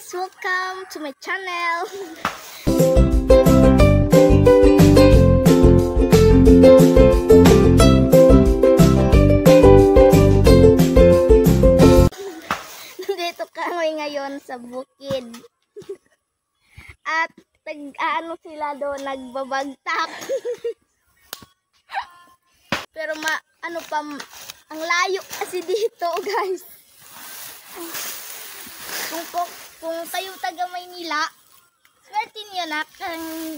guys! Welcome to my channel! Nandito kami ngayon sa bukid. At ano sila doon, nagbabagtak. Pero ang layo kasi dito, guys. Kung kayo taga Maynila, swerte niyo na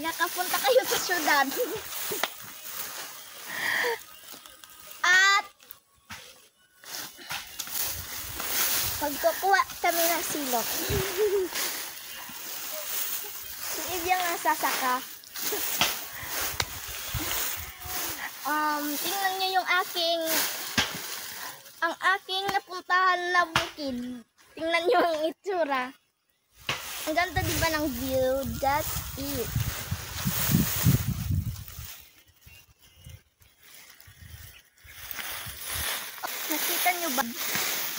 nakapunta kayo sa syudad. At magkukuha kami ng silok. Si Ivy ang sasaka. Tingnan niyo yung ang aking napuntahan na bukid. Tingnan niyo ang itsura. Ang ganda diba ng view? That's it. Nakita niyo ba?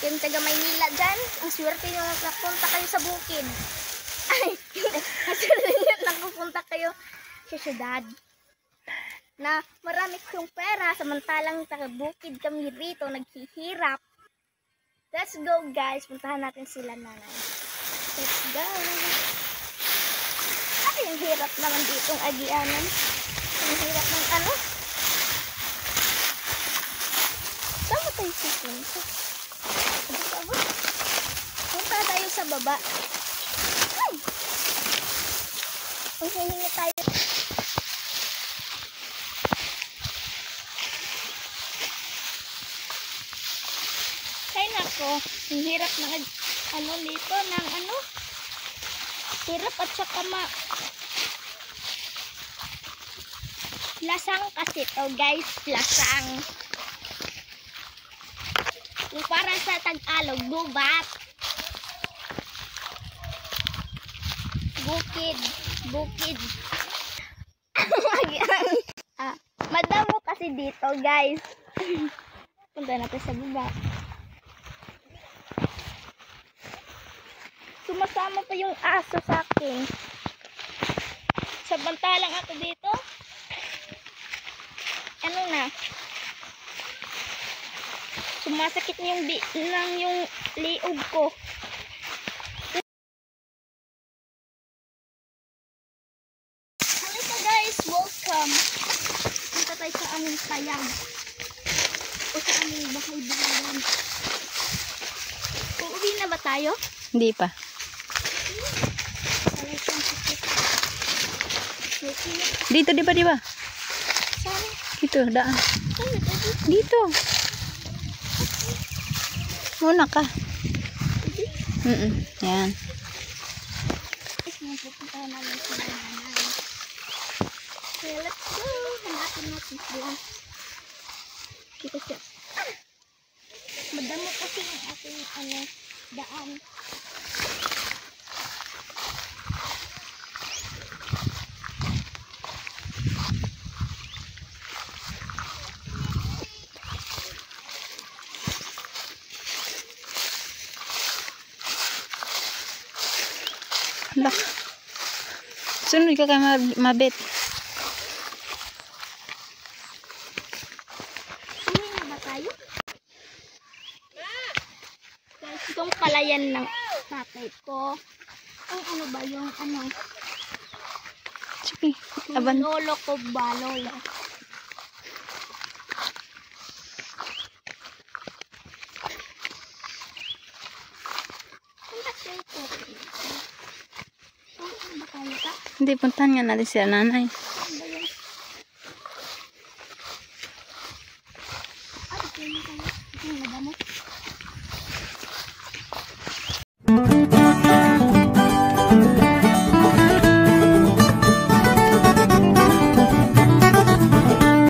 Yung taga Maynila dyan, ang swerte nyo napunta kayo sa bukid. Ay, ang swerte nyo napunta kayo sa syudad. Na marami kong pera, samantalang taga bukid kami rito, naghihirap. Let's go, guys. Puntahan natin sila, nanay. Let's go. Ay, ang hirap naman ditong agianan. Ang hirap ng ano. Saan mo tayo pupunta? Punta tayo sa baba. Ay! Ang hihingi tayo. Ay nako, ang hirap ng dito ng hirap at saka lasang kasi to, guys, lasang. Yung para sa Tagalog, gubat. Bukid. Madamo kasi dito, guys. Punta natin sa baba. Sumasama pa yung aso sa akin. Samantalang ako dito, sumasakit na yung liog ko. Halika, guys, welcome. Punta tayo sa aming payag. O sa aming bahay-bahayan. Uuwi na ba tayo? Hindi pa. Dito, di ba? Saan? Dito, daan. Saan? Dito. Muna ka. Yan. Pupuntahan namin sila nanay. Okay, let's go. Hanapin natin sila. Dito siya. Madamo kasi yung ating daan. Lah. Sunod ka mabit. Uwi na ba tayo? Guys, itong palayan ng tatay ko. Ang ba yung Sige, aban. lolo ko ba, lola? Hindi, puntahan nga natin siya, nanay. Ay, ito yung madamo.